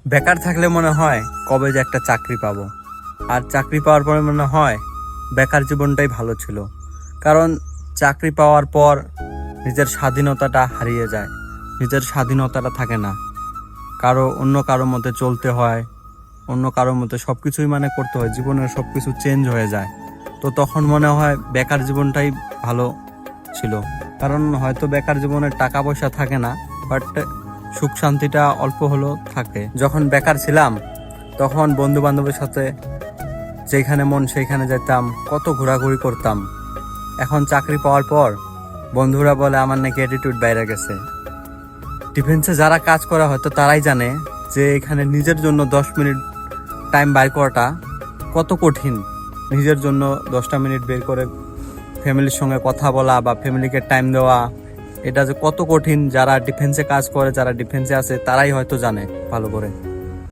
বেকার থাকলে মনে হয় কবে যে একটা চাকরি পাবো, আর চাকরি পাওয়ার পরে মনে হয় বেকার জীবনটাই ভালো ছিল। কারণ চাকরি পাওয়ার পর নিজের স্বাধীনতাটা হারিয়ে যায়, নিজের স্বাধীনতাটা থাকে না, অন্য কারোর মধ্যে চলতে হয়, অন্য কারোর মধ্যে সব কিছুই করতে হয়, জীবনের সব কিছু চেঞ্জ হয়ে যায়। তো তখন মনে হয় বেকার জীবনটাই ভালো ছিল। কারণ হয়তো বেকার জীবনের টাকা পয়সা থাকে না, বাট সুখ শান্তিটা অল্প হলেও থাকে। যখন বেকার ছিলাম তখন বন্ধু বান্ধবের সাথে যেখানে মন সেইখানে যেতাম, কত ঘোরাঘুরি করতাম। এখন চাকরি পাওয়ার পর বন্ধুরা বলে আমার নাকি অ্যাটিটিউড বাইরে গেছে। ডিফেন্সে যারা কাজ করা হয়তো তারাই জানে যে এখানে নিজের জন্য 10 মিনিট টাইম বাইর করাটা কত কঠিন। নিজের জন্য 10টা মিনিট বের করে ফ্যামিলির সঙ্গে কথা বলা বা ফ্যামিলিকে টাইম দেওয়া, এটা যে কত কঠিন, যারা ডিফেন্সে কাজ করে, যারা ডিফেন্সে আছে তারাই হয়তো জানে ভালো করে।